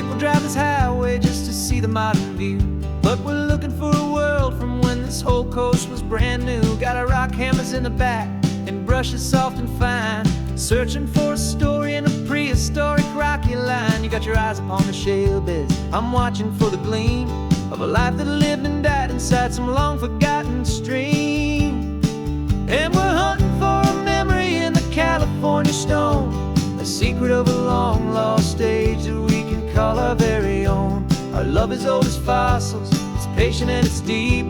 We'll drive this highway just to see the modern view, but we're looking for a world from when this whole coast was brand new. Got our rock hammers in the back and brushes soft and fine, searching for a story in a prehistoric rocky line. You got your eyes upon the shale beds, I'm watching for the gleam of a life that lived and died inside some long forgotten stream. And we're hunting for a memory in the California stone, a secret of a long lost age that we can call our very own. Our love is old as fossils, it's patient and it's deep,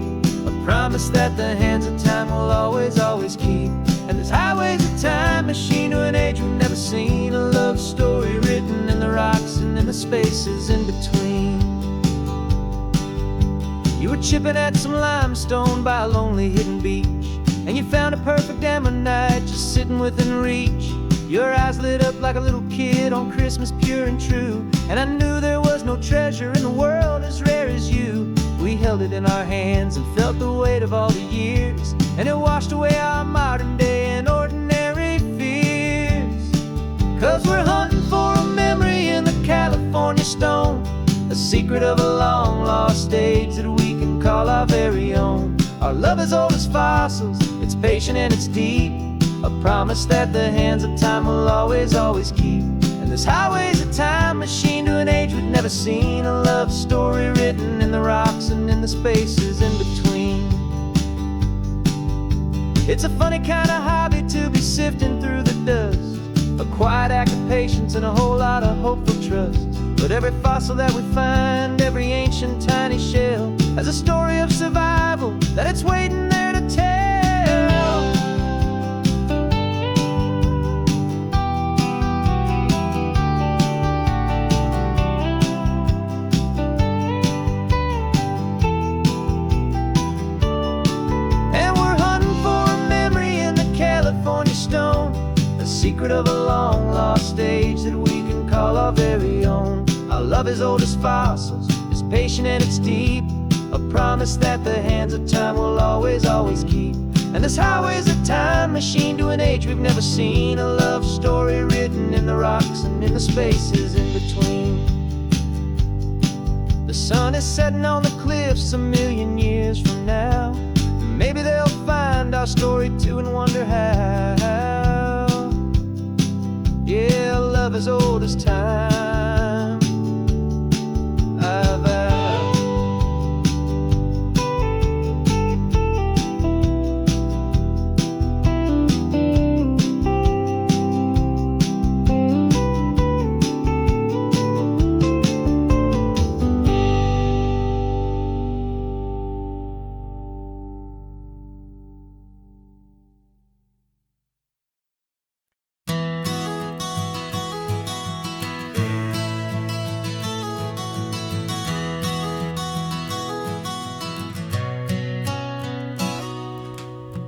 a promise that the hands of time will always, always keep. And this highway's a time machine to an age we've never seen, a love story written in the rocks and in the spaces in between. You were chipping at some limestone by a lonely hidden beach, and you found a perfect ammonite just sitting within reach. Your eyes lit up like a little kid on Christmas, pure and true, and I knew there was no treasure in the world as rare as you. We held it in our hands and felt the weight of all the years, and it washed away our modern day and ordinary fears. 'Cause we're hunting for a memory in the California stone, a secret of a long lost age that we can call our very own. Our love is old as fossils, it's patient and it's deep, a promise that the hands of time will always, always keep. And this highway's a time machine to an age we've never seen, a love story written in the rocks and in the spaces in between. It's a funny kind of hobby to be sifting through the dust, a quiet act of patience and a whole lot of hopeful trust. But every fossil that we find, every ancient tiny shell, has a story of survival that it's waiting there to tell. And we're hunting for a memory in the California stone, a secret of a long lost age that we can call our very own. Our love is old as fossils, it's patient and it's deep, a promise that the hands of time will always, always keep. And this highway's a time machine to an age we've never seen, a love story written in the rocks and in the spaces in between. The sun is setting on the cliffs a million years from now, maybe they'll find our story too and wonder how. Yeah, love is old as time.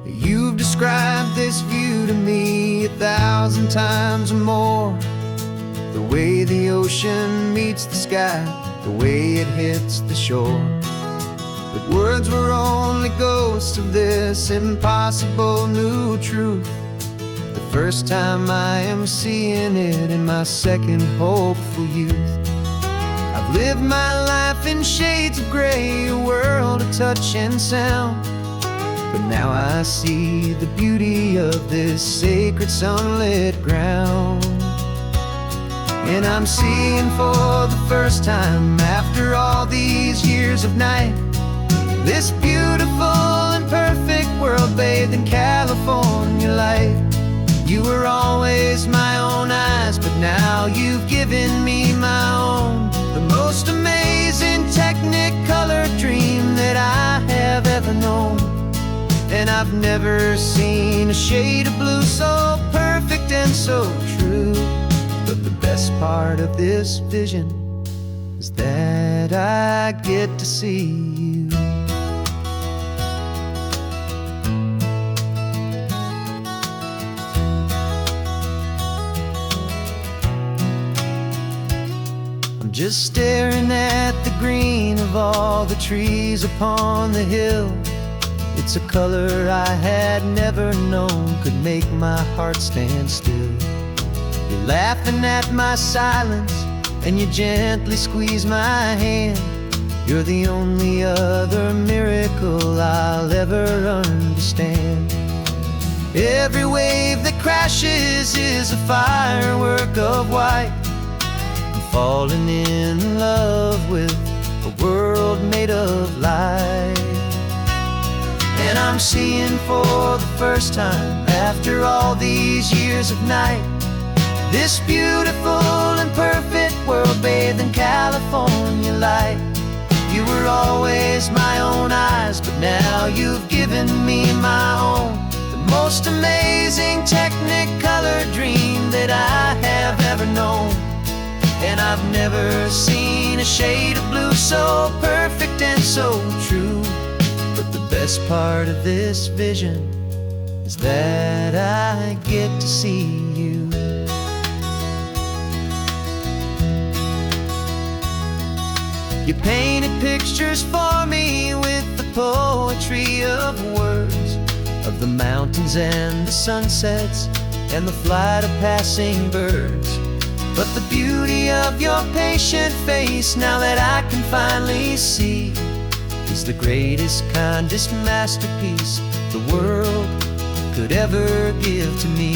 You've described this view to me 1,000 times or more, the way the ocean meets the sky, the way it hits the shore. But words were only ghosts of this impossible new truth, the first time I am seeing it in my second hopeful youth. I've lived my life in shades of gray, a world of touch and sound, but now I see the beauty of this sacred sunlit ground. And I'm seeing for the first time after all these years of night, this beautiful and perfect world bathed in California light. You were always my own eyes, but now you've given me my own, the most amazing technicolor dream that I have ever known. And I've never seen a shade of blue so perfect and so true. But the best part of this vision is that I get to see you. I'm just staring at the green of all the trees upon the hill. It's a color I had never known could make my heart stand still. You're laughing at my silence, and you gently squeeze my hand. You're the only other miracle I'll ever understand. Every wave that crashes is a firework of white. I'm falling in love with a world made of light. And I'm seeing for the first time, after all these years of night, this beautiful and perfect world bathed in California light. You were always my own eyes, but now you've given me my own. The most amazing technicolor dream that I have ever known. And I've never seen a shade of blue so perfect and so true. But the best part of this vision is that I get to see you. You painted pictures for me with the poetry of words, of the mountains and the sunsets and the flight of passing birds. But the beauty of your patient face, now that I can finally see, is the greatest, kindest masterpiece the world could ever give to me.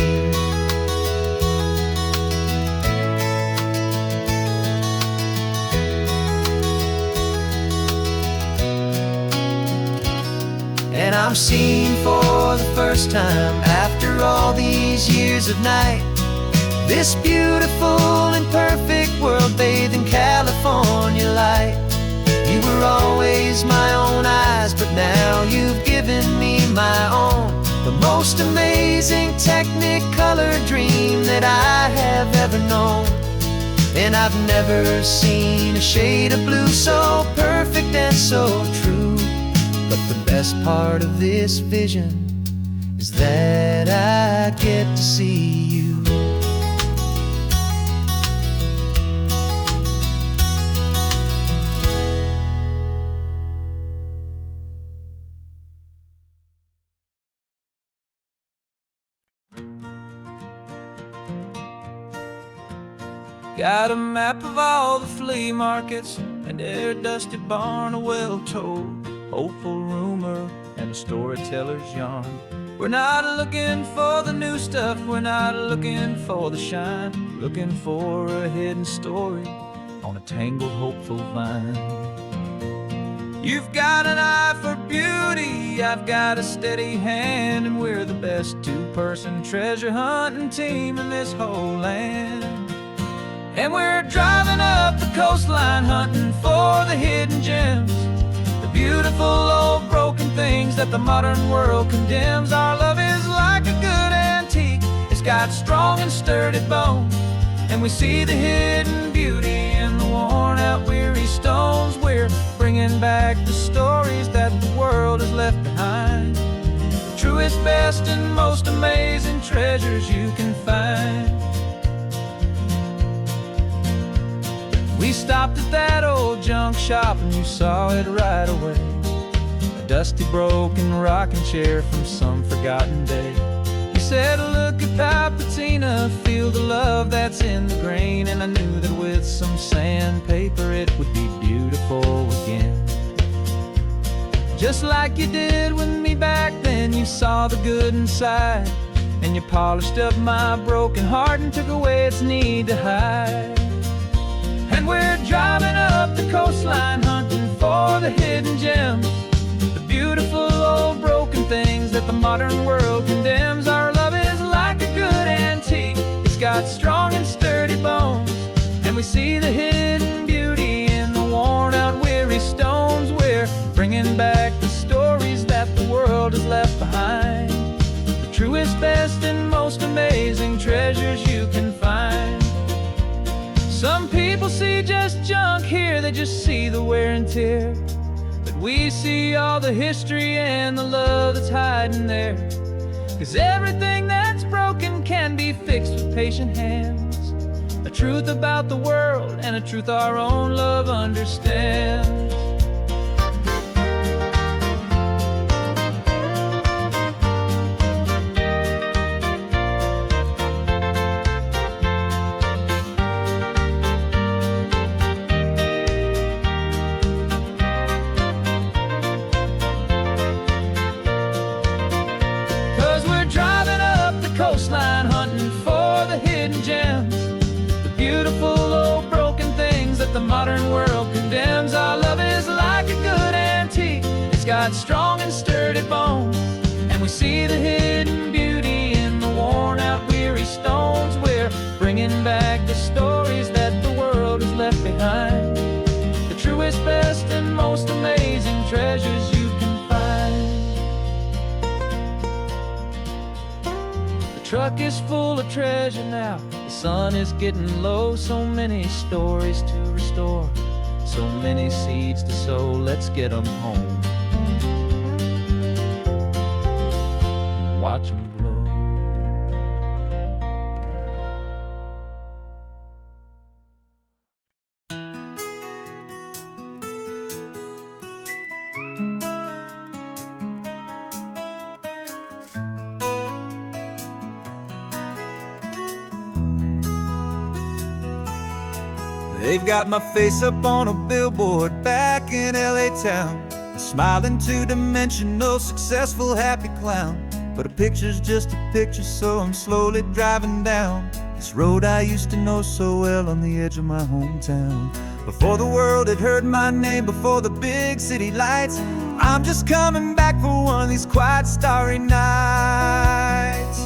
And I'm seeing for the first time, after all these years of night, this beautiful and perfect world bathed in California light. You were always my own eyes, but now you've given me my own. The most amazing technicolor dream that I have ever known. And I've never seen a shade of blue so perfect and so true. But the best part of this vision is that I get to see you. Got a map of all the flea markets and their dusty barn, a well-told, hopeful rumor, and a storyteller's yarn. We're not looking for the new stuff, we're not looking for the shine, looking for a hidden story on a tangled, hopeful vine. You've got an eye for beauty, I've got a steady hand, and we're the best two-person treasure hunting team in this whole land. And we're driving up the coastline hunting for the hidden gems, the beautiful old broken things that the modern world condemns. Our love is like a good antique, it's got strong and sturdy bones, and we see the hidden beauty in the worn out weary stones. We're bringing back the stories that the world has left behind, the truest, best, and most amazing treasures you can find. We stopped at that old junk shop and you saw it right away, a dusty, broken rocking chair from some forgotten day. You said, look at that patina, feel the love that's in the grain, and I knew that with some sandpaper it would be beautiful again. Just like you did with me back then, you saw the good inside, and you polished up my broken heart and took away its need to hide. And we're driving up the coastline hunting for the hidden gems, the beautiful old broken things that the modern world condemns. Our love is like a good antique, it's got strong and sturdy bones, and we see the hidden beauty in the worn out weary stones. We're bringing back the stories that the world has left behind, the truest, best, and most amazing treasures you can find. Some people see just junk here, they just see the wear and tear, but we see all the history and the love that's hiding there. 'Cause everything that's broken can be fixed with patient hands, a truth about the world and a truth our own love understands. modern world condemns. Our love is like a good antique. It's got strong and sturdy bones, and we see the hidden beauty in the worn out weary stones. We're bringing back the stories that the world has left behind, the truest, best, and most amazing treasures you can find. The truck is full of treasure now. The sun is getting low. So many stories to restore, so many seeds to sow. Let's get them home, watch them grow. They've got my face up on a billboard back in LA town, a smiling two-dimensional, successful, happy clown. But a picture's just a picture, so I'm slowly driving down this road I used to know so well on the edge of my hometown. Before the world had heard my name, before the big city lights, I'm just coming back for one of these quiet, starry nights.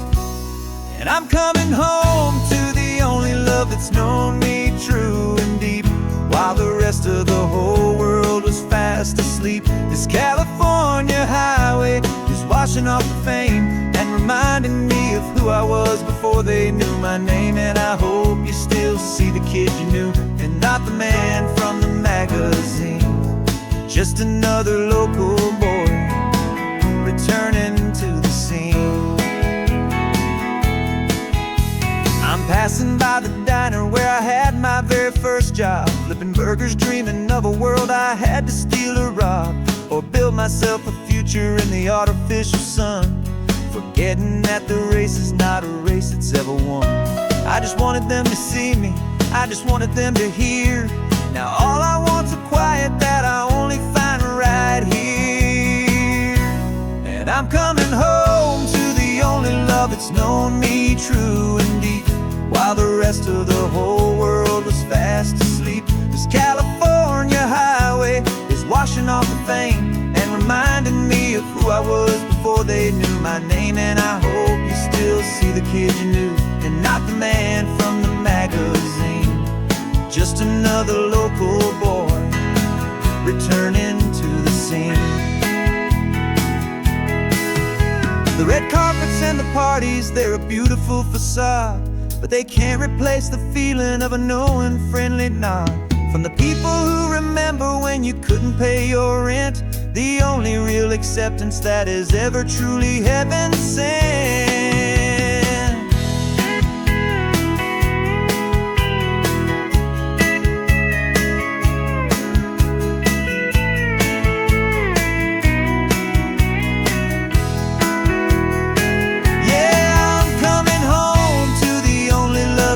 And I'm coming home to the only love that's known me true and deep, while the rest of the whole world was fast asleep. This California highway is washing off the fame and reminding me of who I was before they knew my name. And I hope you still see the kid you knew, and not the man from the magazine. Just another local boy returning to the scene. I'm passing by the diner where I had my very first job, flipping burgers, dreaming of a world I had to steal or rob, or build myself a future in the artificial sun, forgetting that the race is not a race that's ever won. I just wanted them to see me, I just wanted them to hear. Now all I want's a quiet that I only find right here. And I'm coming home to the only love that's known me true and deep, while the rest of the whole world was fast asleep. This California highway is washing off the fame and reminding me of who I was before they knew my name. And I hope you still see the kid you knew, and not the man from the magazine. Just another local boy returning to the scene. The red carpets and the parties, they're a beautiful facade, but they can't replace the feeling of a knowing, friendly nod from the people who remember when you couldn't pay your rent. The only real acceptance that is ever truly heaven sent.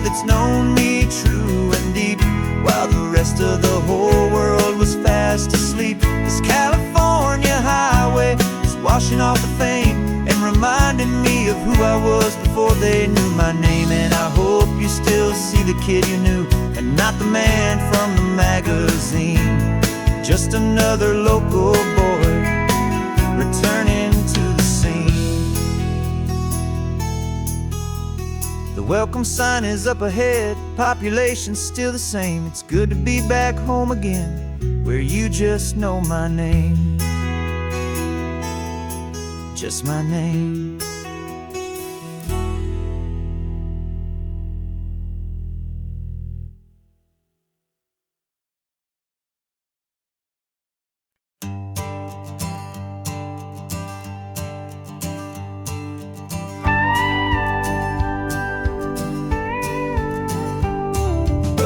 It's known me true and deep, while the rest of the whole world was fast asleep. This California highway is washing off the fame and reminding me of who I was before they knew my name. And I hope you still see the kid you knew, and not the man from the magazine. Just another local boy returning to the scene. The welcome sign is up ahead, population's still the same. It's good to be back home again, where you just know my name. Just my name.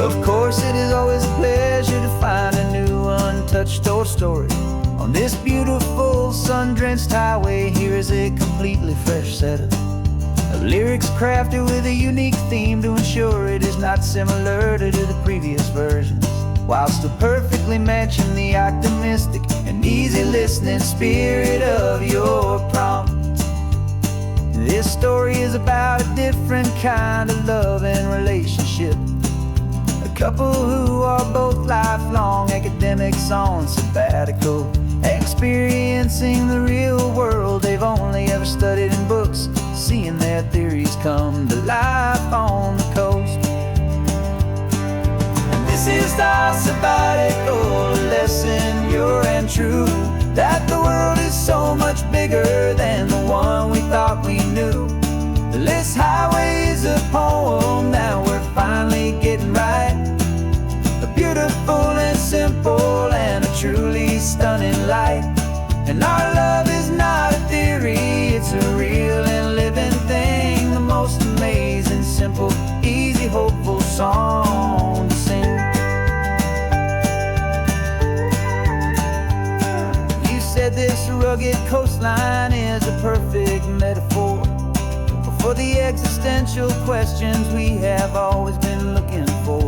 Of course, it is always a pleasure to find a new untouched old story. On this beautiful sun-drenched highway, here is a completely fresh set of lyrics crafted with a unique theme to ensure it is not similar to the previous versions, while still perfectly matching the optimistic and easy listening spirit of your prompt. This story is about a different kind of love and relationship, a couple who are both lifelong academics on sabbatical, experiencing the real world they've only ever studied in books, seeing their theories come to life on the coast. And this is our sabbatical lesson, pure and true, that the world is so much bigger than the one we thought we knew. This highway is a poem that we're finally getting right, a beautiful and simple and a truly stunning light. And our love is not a theory, it's a real and living thing, the most amazing, simple, easy, hopeful song to sing. You said this rugged coastline is a perfect metaphor for the existential questions we have always been looking for.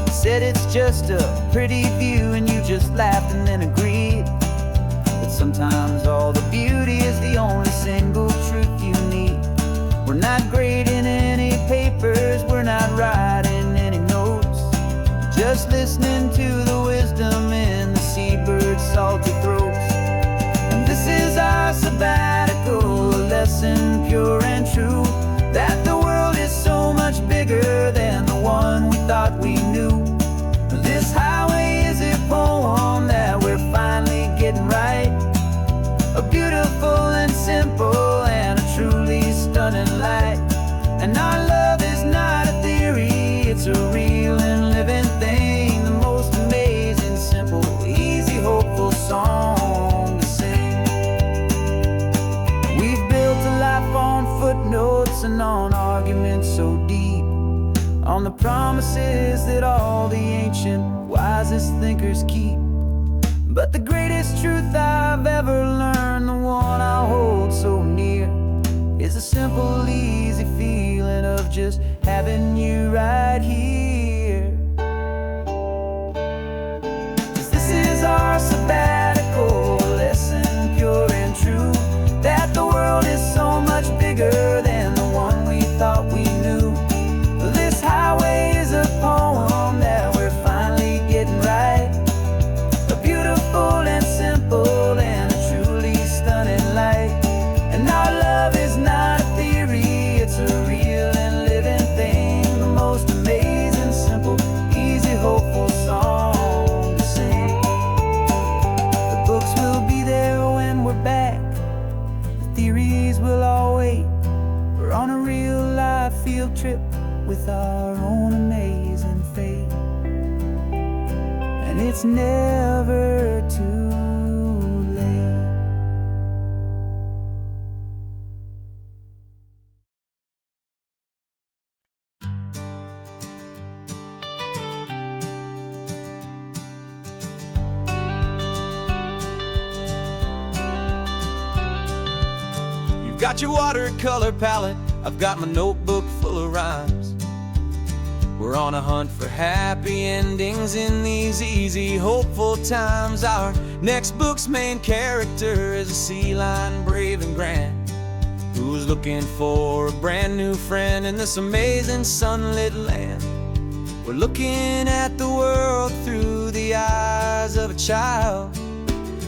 You said it's just a pretty view and you just laughed and then agreed that sometimes all the beauty is the only single truth you need. We're not grading any papers, we're not writing any notes, just listening to the wisdom in the seabird's salty throats. And this is our sabbatical lesson, pure and true, that the world is so much bigger than the one we thought we knew. This highway is a poem that we're finally getting right, a beautiful and simple and a truly stunning light. And our love is not a theory, it's a real and living thing, the most amazing, simple, easy, hopeful song to sing. We've built a life on footnotes and on arguments so deep, on the promises that all the ancient, wisest thinkers keep. But the greatest truth I've ever learned, the one I hold so near, is a simple, easy feeling of just having you right here. 'Cause this is our sabbatical lesson, pure and true, that the world is so much bigger than the one we thought we knew. This highway is a poem that we're finally getting right, a beautiful and simple and a truly stunning light. And our love is not a theory, it's a real and living thing, the most amazing, simple, easy, hopeful song to sing. The books will be there when we're back, the theories will all wait. We're on a real life field trip with our own amazing fate, and it's never too late. You've got your watercolor palette, I've got my notebook full of rhymes. We're on a hunt for happy endings in these easy, hopeful times. Our next book's main character is a sea lion, brave and grand, who's looking for a brand new friend in this amazing sunlit land. We're looking at the world through the eyes of a child,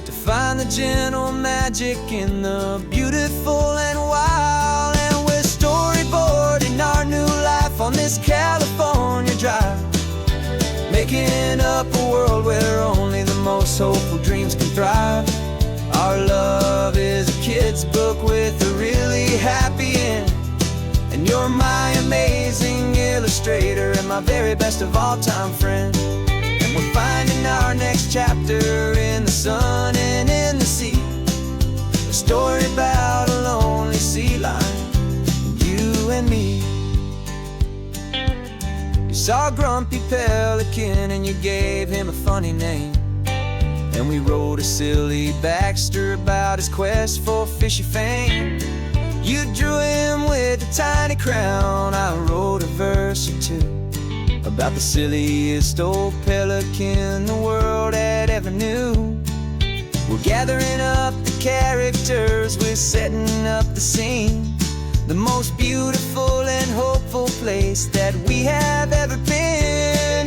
to find the gentle magic in the beautiful and wild. And we're storyboarding our new life on this California drive, making up a world where only the most hopeful dreams can thrive. Our love is a kid's book with a really happy end, and you're my amazing illustrator and my very best of all time friend. And we're finding our next chapter in the sun and in the sea, a story about a lonely sea lion, you and me. You saw a grumpy pelican and you gave him a funny name, and we wrote a silly Baxter about his quest for fishy fame. You drew him with a tiny crown, I wrote a verse or two about the silliest old pelican the world had ever knew. We're gathering up the characters, we're setting up the scene, the most beautiful and hopeful place that we have ever been.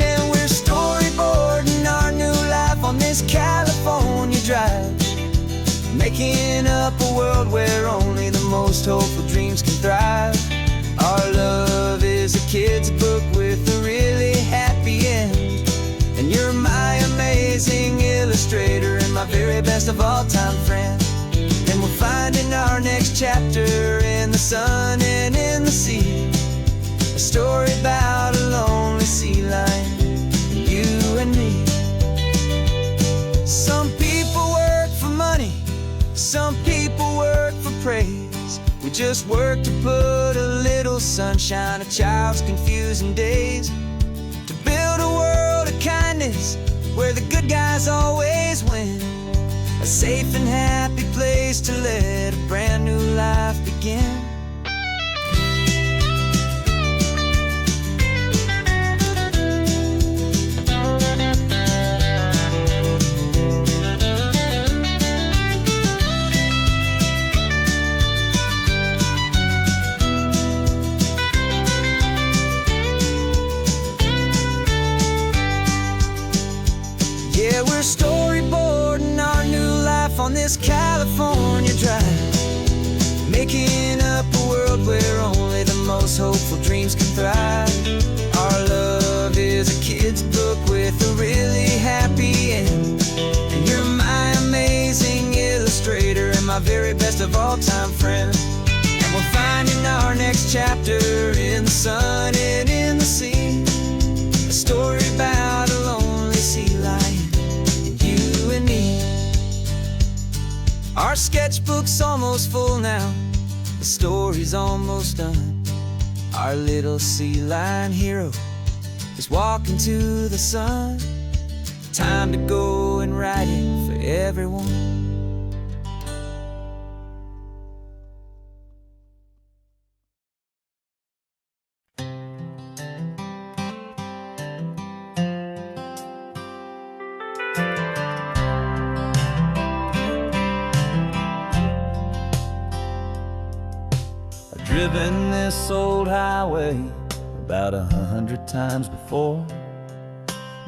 up a world where only the most hopeful dreams can thrive. Our love is a kid's book with a really happy end, and you're my amazing illustrator and my very best of all-time friend. And we're finding our next chapter in the sun and in the sea, a story about a lonely sea lion, you and me. Some people work for money, some people work for praise. We just work to put a little sunshine, a child's confusing days, to build a world of kindness where the good guys always win, a safe and happy place to let a brand new life begin. Yeah, we're storyboarding our new life on this California drive, making up a world where only the most hopeful dreams can thrive. Our love is a kid's book with a really happy end, and you're my amazing illustrator and my very best of all-time friend. And we're finding our next chapter in the sun and in the sea, a story about a lonely sea lion, you and me. Our sketchbook's almost full now, the story's almost done. Our little sea lion hero is walking to the sun. Time to go and write it for everyone. Driven this old highway about 100 times before,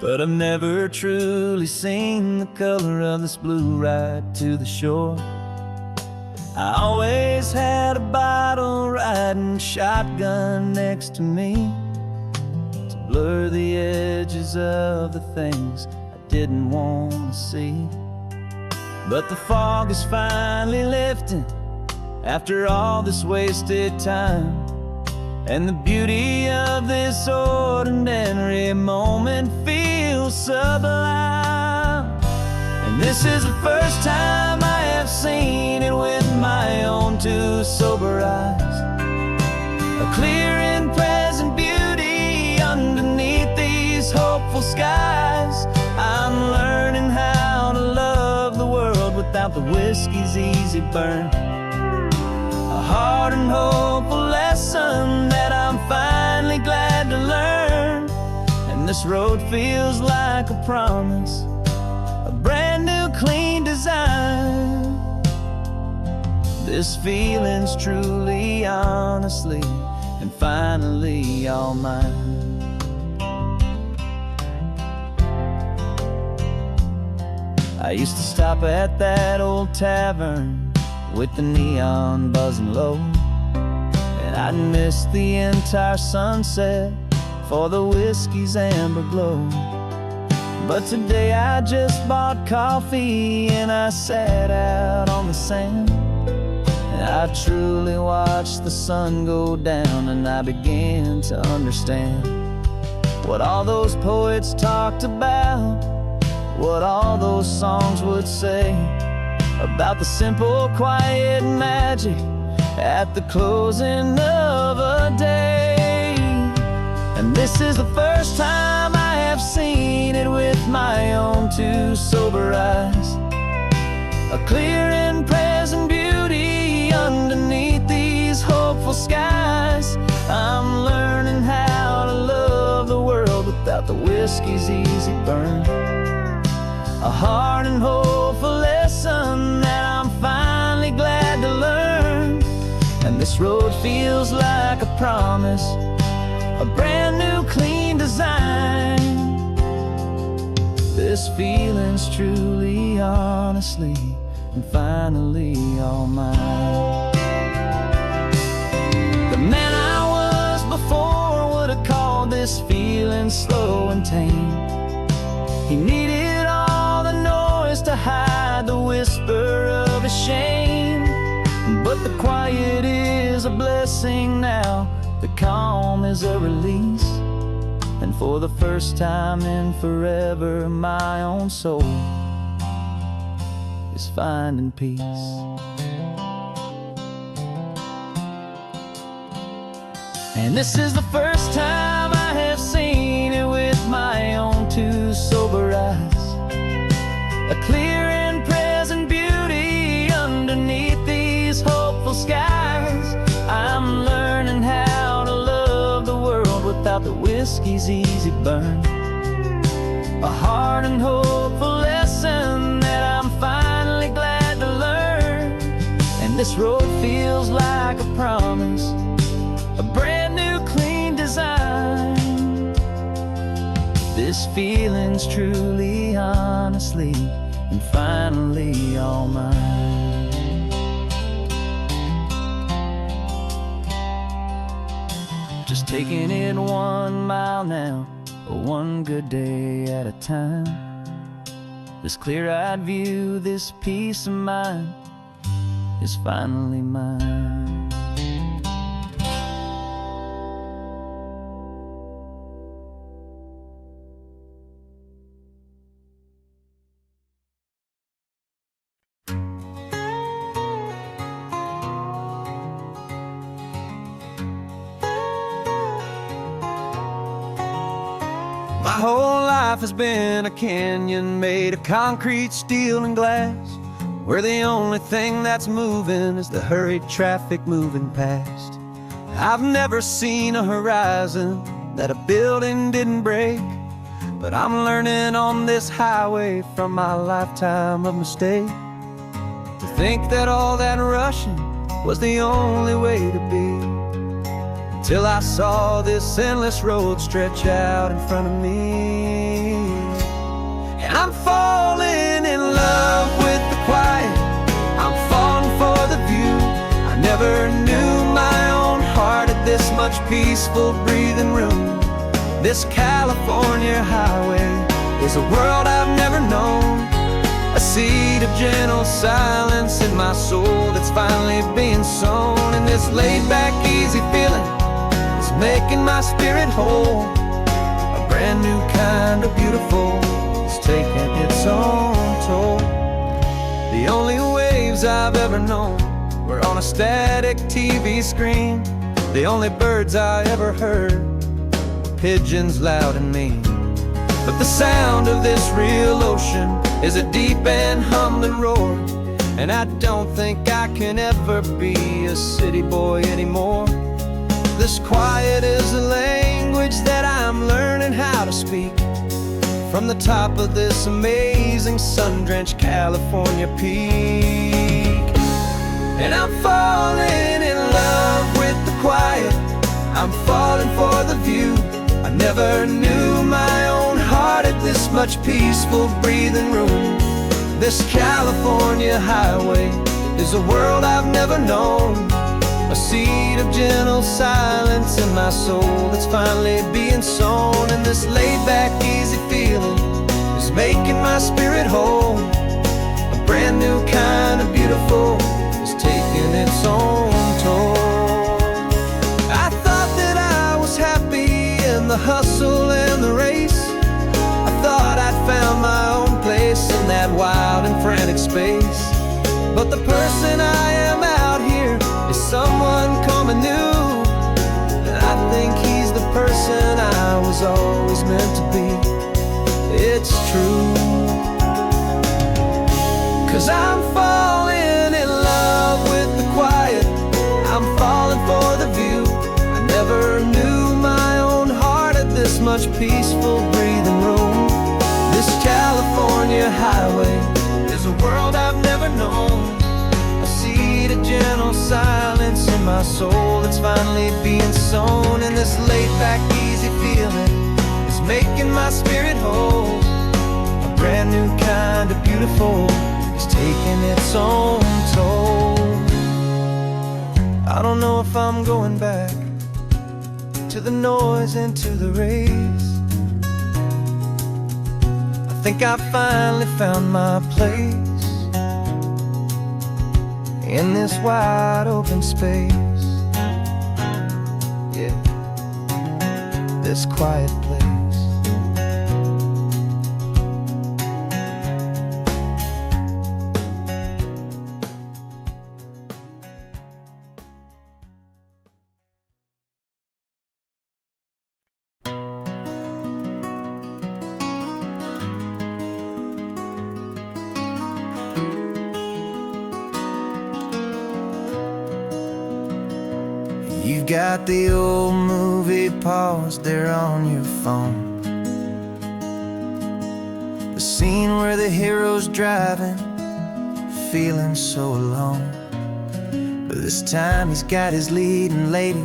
but I've never truly seen the color of this blue right to the shore. I always had a bottle riding shotgun next to me to blur the edges of the things I didn't want to see. But the fog is finally lifting after all this wasted time, and the beauty of this ordinary moment feels sublime. And this is the first time I have seen it with my own two sober eyes, a clear and present beauty underneath these hopeful skies. I'm learning how to love the world without the whiskey's easy burn, a hard and hopeful lesson that I'm finally glad to learn. And this road feels like a promise, a brand new clean design. This feeling's truly, honestly, and finally all mine. I used to stop at that old tavern with the neon buzzing low, and I'd miss the entire sunset for the whiskey's amber glow. But today I just bought coffee and I sat out on the sand, and I truly watched the sun go down, and I began to understand what all those poets talked about, what all those songs would say about the simple, quiet magic at the closing of a day. And this is the first time I have seen it with my own two sober eyes, a clear and present beauty underneath these hopeful skies. I'm learning how to love the world without the whiskey's easy burn, a hard and hopeful lesson that I'm finally glad to learn. And this road feels like a promise, a brand new clean design. This feeling's truly, honestly, and finally all mine. The man I was before would have called this feeling slow and tame. He needed all the noise to hide the whisper of his shame. But the quiet is a blessing now, the calm is a release. And for the first time in forever, my own soul is finding peace. And this is the first time I have seen it with my own two sober eyes. A clear and present beauty underneath these hopeful skies. I'm learning how to love the world without the whiskey's easy burn. A hard and hopeful lesson that I'm finally glad to learn. And this road feels like a promise, a brand new clean design. This feeling's truly, honestly, and finally all mine. Just taking it 1 mile now, one good day at a time. This clear-eyed view, this peace of mind is finally mine. My whole life has been a canyon made of concrete, steel, and glass, where the only thing that's moving is the hurried traffic moving past. I've never seen a horizon that a building didn't break, but I'm learning on this highway from my lifetime of mistakes to think that all that rushing was the only way to be. Till I saw this endless road stretch out in front of me. And I'm falling in love with the quiet, I'm falling for the view. I never knew my own heart had this much peaceful breathing room. This California highway is a world I've never known, a seed of gentle silence in my soul that's finally being sown. And this laid-back, easy feeling making my spirit whole. A brand new kind of beautiful is taking its own toll. The only waves I've ever known were on a static TV screen. The only birds I ever heard were pigeons loud and mean. But the sound of this real ocean is a deep and humbling roar, and I don't think I can ever be a city boy anymore. This quiet is a language that I'm learning how to speak from the top of this amazing sun-drenched California peak. And I'm falling in love with the quiet, I'm falling for the view. I never knew my own heart had this much peaceful breathing room. This California highway is a world I've never known, a seed of gentle silence in my soul that's finally being sown. And this laid-back, easy feeling is making my spirit whole. A brand new kind of beautiful is taking its own toll. I thought that I was happy in the hustle and the race. I thought I'd found my own place in that wild and frantic space. But the person I am out here is someone coming new, and I think he's the person I was always meant to be. It's true, 'cause I'm falling in love with the quiet, I'm falling for the view. I never knew my own heart had this much peaceful breathing room. This California highway is a world I've never known, a seed of gentle silence in my soul that's finally being sown. And this laid-back, easy feeling is making my spirit whole. A brand new kind of beautiful is taking its own toll. I don't know if I'm going back to the noise and to the race. I think I finally found my place in this wide open space. Yeah, this quiet place. You've got the old movie paused there on your phone, the scene where the hero's driving, feeling so alone. But this time he's got his leading lady,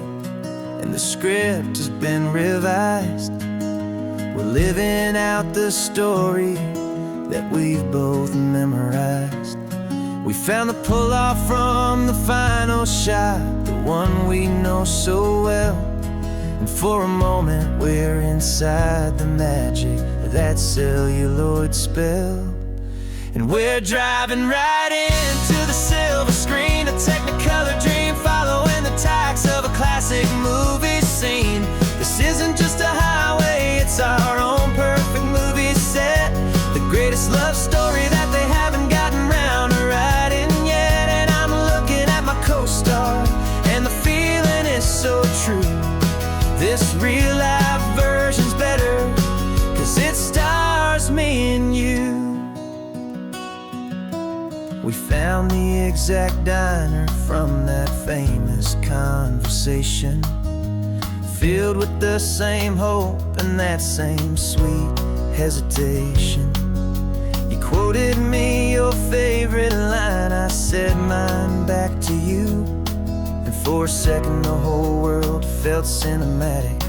and the script has been revised. We're living out the story that we've both memorized. We found the pull-off from the final shot, the one we know so well. And for a moment we're inside the magic of that celluloid spell. And we're driving right into the silver screen, a Technicolor dream, following the tacks of a classic movie scene. This isn't just a highway, it's our own perfect movie set, the greatest love story that they haven't gotten round to writing yet. And I'm looking at my co-star, and the feeling is so true. This real life version's better, 'cause it stars me and you. We found the exact diner from that famous conversation, filled with the same hope and that same sweet hesitation. You quoted me your favorite line, I said mine back to you. And for a second the whole world felt cinematic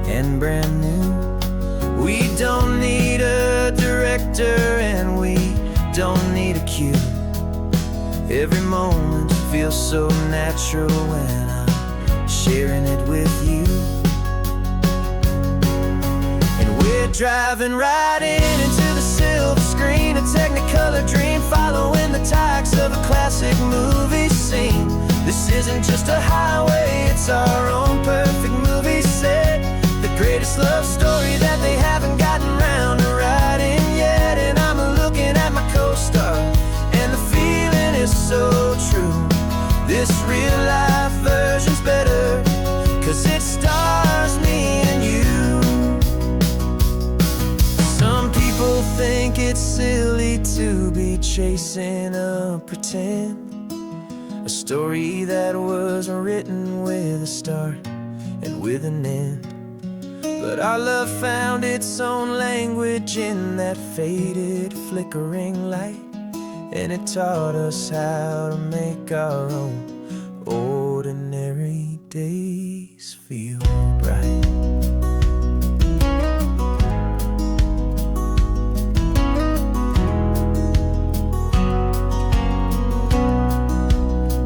and brand new. We don't need a director and we don't need a cue. Every moment feels so natural when I'm sharing it with you. And we're driving right into the silver screen, a Technicolor dream, following the tacks of a classic movie scene. This isn't just a highway, it's our own perfect movie set, the greatest love story that they haven't gotten round to writing yet. And I'm looking at my co-star, and the feeling is so true. This real life version's better, 'cause it stars me and you. Some people think it's silly to be chasing a pretend, a story that was written with a start and with an end. But our love found its own language in that faded, flickering light, and it taught us how to make our own ordinary days feel bright.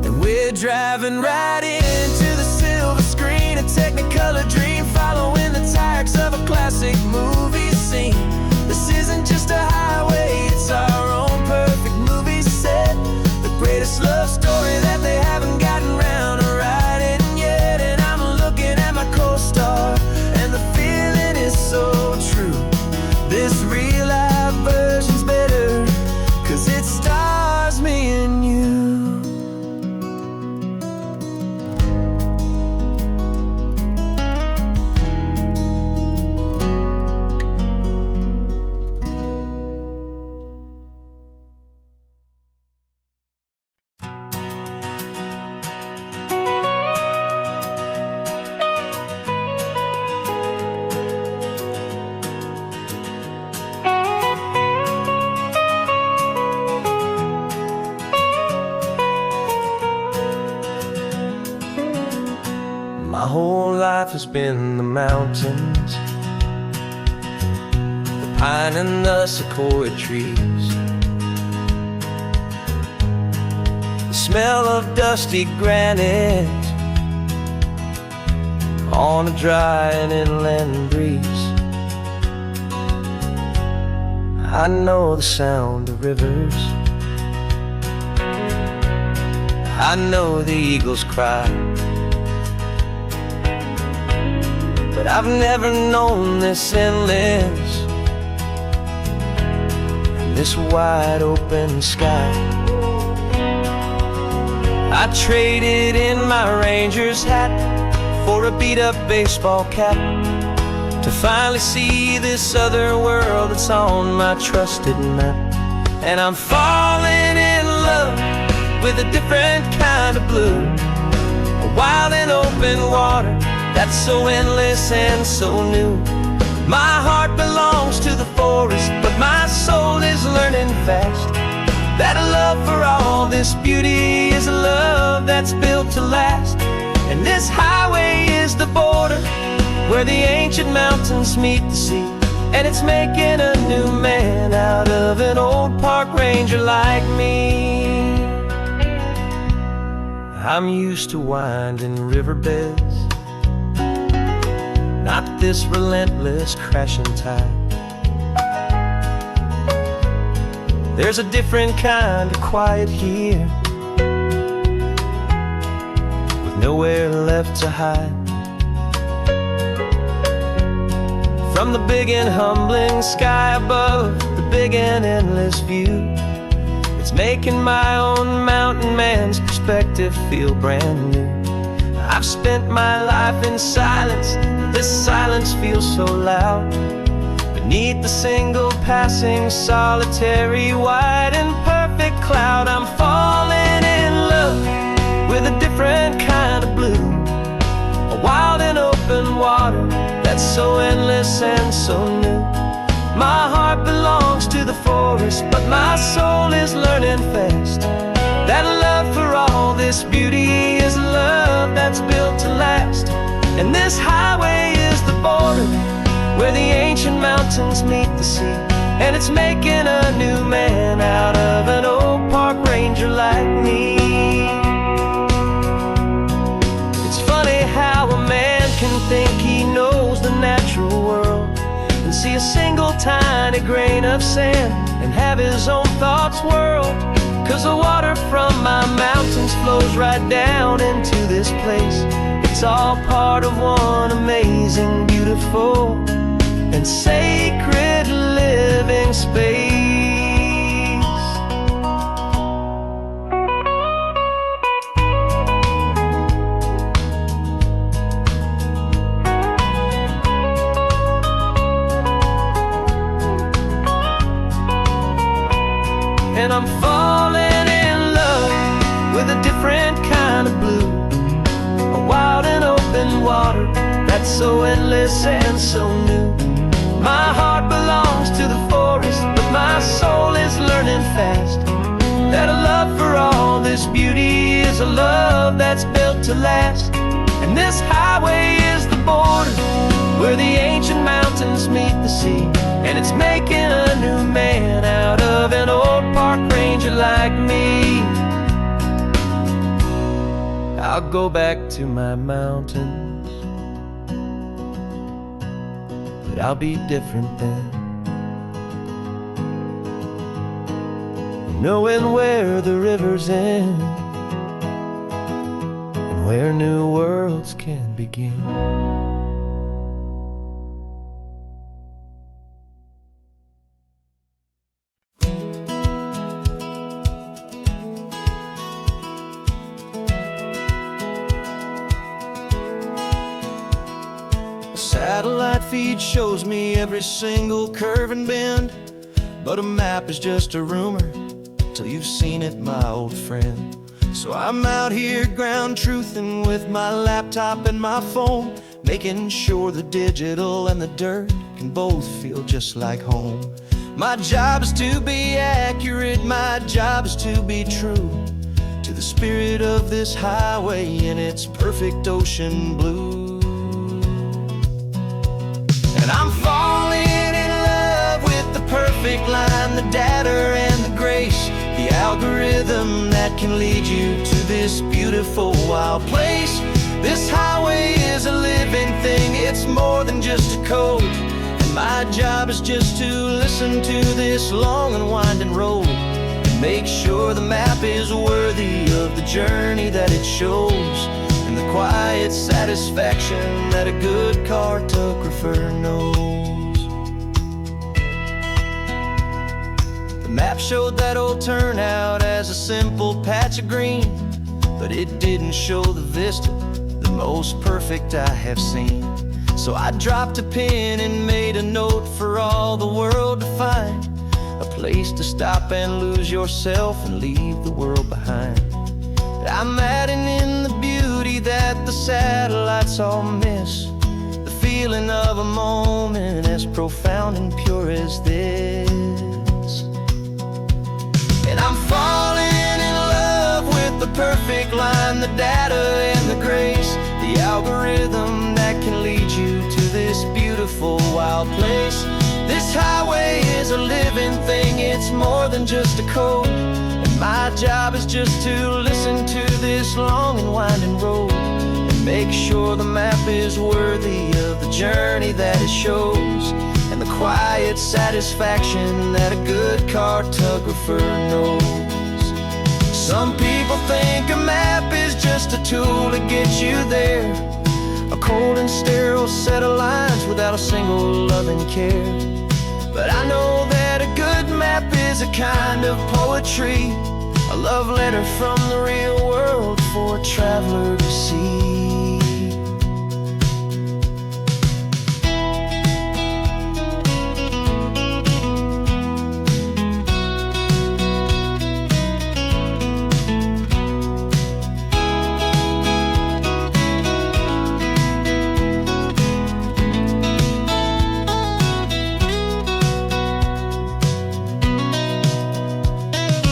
And we're driving right into the silver screen, a Technicolor dream, following the tacks of a classic movie scene. This isn't just a highway, it's our own perfect movie set, the greatest love story that they haven't gotten round to writing yet. And I'm looking at my co-star, and the feeling is so true. This real life version's better, 'cause it stars me and you. My whole life has been the mountains, the pine and the sequoia trees, smell of dusty granite on a dry and inland breeze. I know the sound of rivers, I know the eagles cry, but I've never known this endless and this wide open sky. I traded in my Ranger's hat for a beat-up baseball cap to finally see this other world that's on my trusted map. And I'm falling in love with a different kind of blue, a wild and open water that's so endless and so new. My heart belongs to the forest, but my soul is learning fast that a love for all this beauty is a love that's built to last. And this highway is the border where the ancient mountains meet the sea, and it's making a new man out of an old park ranger like me. I'm used to winding riverbeds, not this relentless crashing tide. There's a different kind of quiet here, with nowhere left to hide. From the big and humbling sky above, the big and endless view, it's making my own mountain man's perspective feel brand new. I've spent my life in silence, this silence feels so loud. Beneath the single passing solitary white and perfect cloud, I'm falling in love with a different kind of blue, a wild and open water that's so endless and so new. My heart belongs to the forest, but my soul is learning fast that love for all this beauty is a love that's built to last. And this highway is the border where the ancient mountains meet the sea, and it's making a new man out of an old park ranger like me. It's funny how a man can think he knows the natural world and see a single tiny grain of sand and have his own thoughts whirled. 'Cause the water from my mountains flows right down into this place. It's all part of one amazing, beautiful, and sacred living space. And I'm falling in love with a different kind of blue, a wild and open water that's so endless and so new. My heart belongs to the forest, but my soul is learning fast that a love for all this beauty is a love that's built to last. And this highway is the border where the ancient mountains meet the sea, and it's making a new man out of an old park ranger like me. I'll go back to my mountains, but I'll be different then, knowing where the rivers end and where new worlds can begin. Satellite feed shows me every single curve and bend, but a map is just a rumor till you've seen it, my old friend. So I'm out here ground truthing with my laptop and my phone, making sure the digital and the dirt can both feel just like home. My job is to be accurate, my job is to be true to the spirit of this highway in its perfect ocean blue. And I'm falling in love with the perfect line, the data and the grace, the algorithm that that can lead you to this beautiful wild place. This highway is a living thing, it's more than just a code. And my job is just to listen to this long and winding road and make sure the map is worthy of the journey that it shows, and the quiet satisfaction that a good cartographer knows. The map showed that old turnout as a simple patch of green, but it didn't show the vista, the most perfect I have seen. So I dropped a pin and made a note for all the world to find, a place to stop and lose yourself and leave the world behind. I'm adding in the beauty that the satellites all miss, the feeling of a moment as profound and pure as this. And I'm falling in love with the perfect line, the data and the grace, the algorithm that can lead you to this beautiful wild place. This highway is a living thing, it's more than just a code. And my job is just to listen to this long and winding road and make sure the map is worthy of the journey that it shows, and the quiet satisfaction that a good cartographer knows. Some people think a map is just a tool to get you there, a cold and sterile set of lines without a single loving care. But I know that a good map is a kind of poetry, a love letter from the real world for a traveler to see.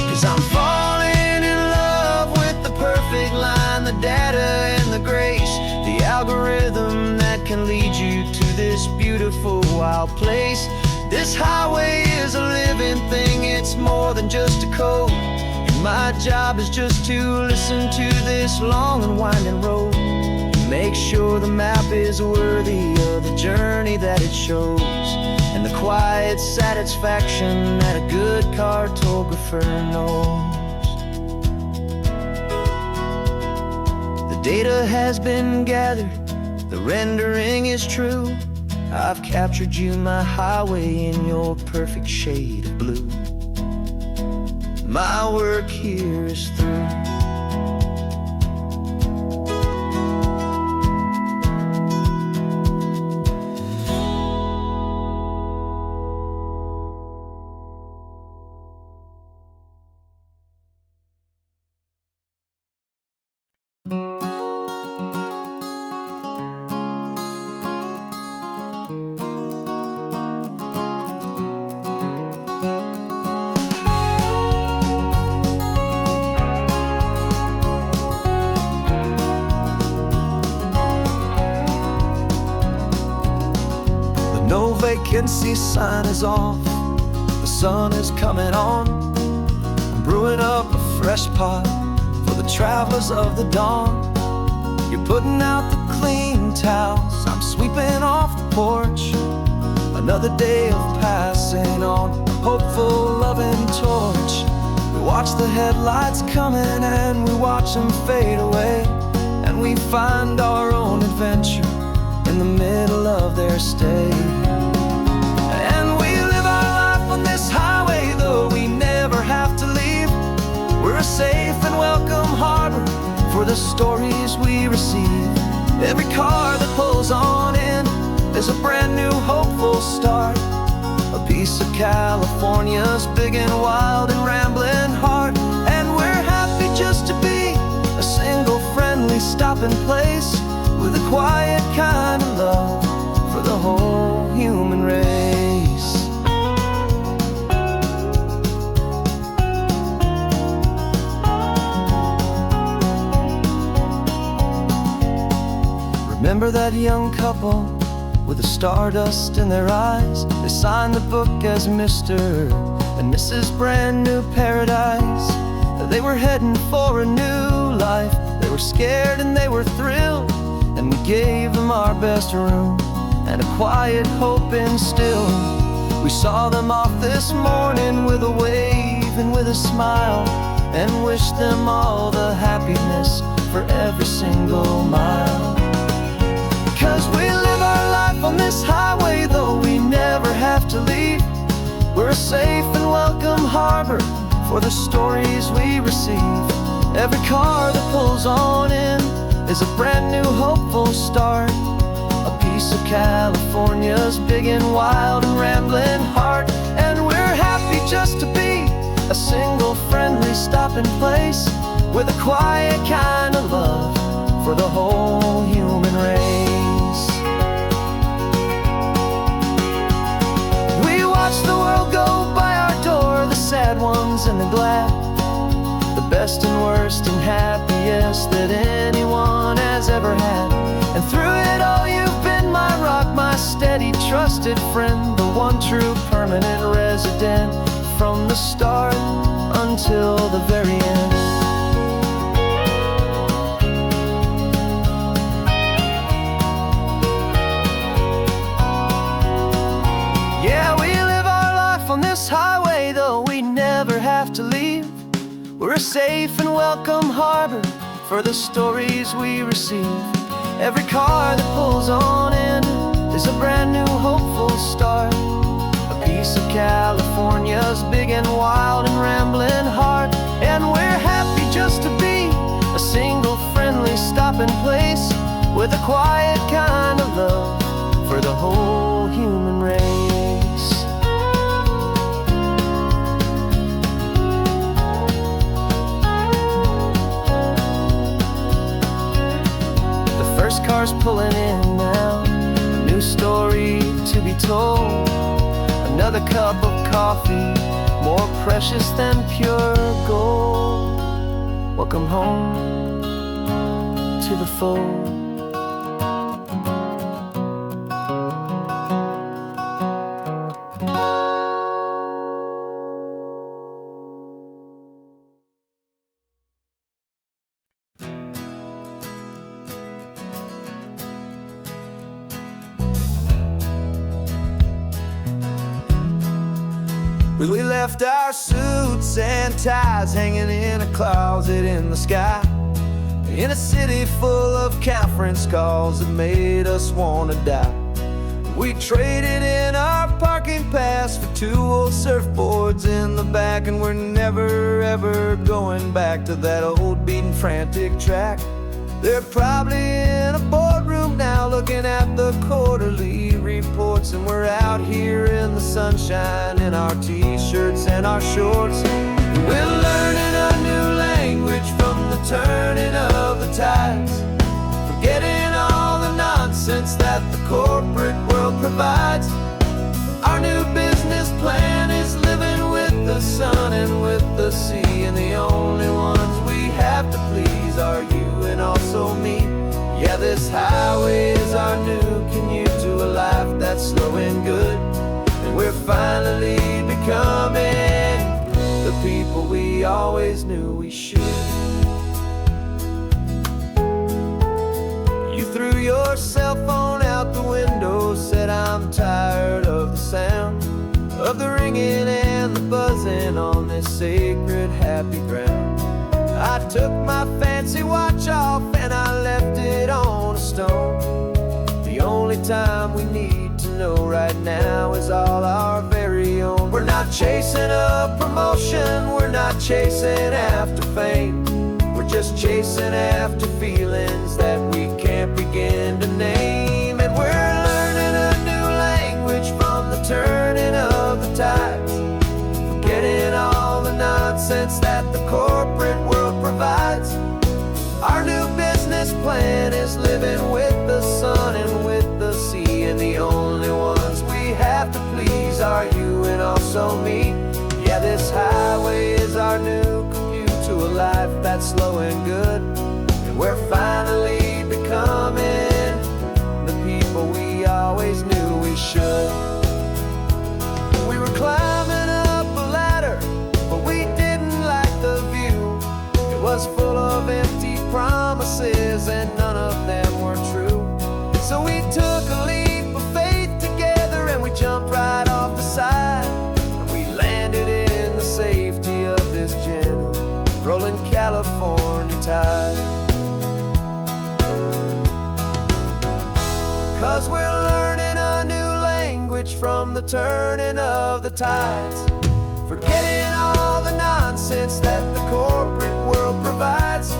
'Cause I'm falling in love with the perfect line, the data and the grace, the algorithm that can lead you to this beautiful wild place. This highway is a living thing, it's more than just a code. And my job is just to listen to this long and winding road and make sure the map is worthy of the journey that it shows, and the quiet satisfaction that a good cartographer knows. The data has been gathered, the rendering is true. I've captured you, my highway, in your perfect shade of blue. My work here is through. No vacancy sign is off, the sun is coming on. I'm brewing up a fresh pot for the travelers of the dawn. You're putting out the clean towels, I'm sweeping off the porch. Another day of passing on a hopeful, loving torch. We watch the headlights coming and we watch them fade away, and we find our own adventure in the middle of their stay. And we live our life on this highway, though we never have to leave. We're a safe and welcome harbor for the stories we receive. Every car that pulls on in is a brand new hopeful start, a piece of California's big and wild and rambling heart. And we're happy just to be a single friendly stopping place, with a quiet kind of love for the whole human race. Remember that young couple with the stardust in their eyes? They signed the book as Mr. and Mrs. Brand New Paradise. They were heading for a new life. They were scared and they were thrilled, and we gave them our best room and a quiet hope instilled. We saw them off this morning with a wave and with a smile, and wished them all the happiness for every single mile. 'Cause we live our life on this highway, though we never have to leave. We're a safe and welcome harbor for the stories we receive. Every car that pulls on in is a brand new hopeful start, a piece of California's big and wild and rambling heart. And we're happy just to be a single friendly stopping place, with a quiet kind of love for the whole human race. We watch the world go by our door, the sad ones and the glad, the best and worst and happiest that anyone has ever had. And through it all you've been my rock, my steady trusted friend, the one true permanent resident, from the start until the very end. Yeah, we live our life on this highway, though we never have to leave. We're a safe and welcome harbor for the stories we receive. Every car that pulls on in is a brand new hopeful start, a piece of California's big and wild and rambling heart. And we're happy just to be a single friendly stopping place, with a quiet kind of love for the whole human race. The first car's pulling in now, a new story to be told. Another cup of coffee, more precious than pure gold. Welcome home to the fold. We left our suits and ties hanging in a closet in the sky, in a city full of conference calls that made us wanna die. We traded in our parking pass for 2 old surfboards in the back, and we're never ever going back to that old beaten frantic track. They're probably in a boardroom now looking at the quarterly reports, and we're out here in the sunshine in our t-shirts and our shorts. We're learning a new language from the turning of the tides, forgetting all the nonsense that the corporate world provides. Our new business plan is living with the sun and with the sea, and the only ones we have to please are you and also me. Yeah, this highway is our new commute to a life that's slow and good, and we're finally becoming the people we always knew we should. You threw your cell phone out the window, said I'm tired of the sound of the ringing and the buzzing on this sacred happy ground. I took my fancy watch off and I left it on a stone. The only time we need to know right now is all our very own. We're not chasing a promotion, we're not chasing after fame, we're just chasing after feelings that we can't begin to name. And we're learning a new language from the turning of the tides, forgetting all the nonsense that the corporate world provides. Our new business plan is living with the sun and with the sea, and the only ones we have to please are you and also me. Yeah, this highway is our new commute to a life that's slow and good, and we're finally becoming the people we always knew we should. We were climbing up a ladder, but we didn't like the view. 'cause we're learning a new language from the turning of the tides. Forgetting all the nonsense that the corporate world provides.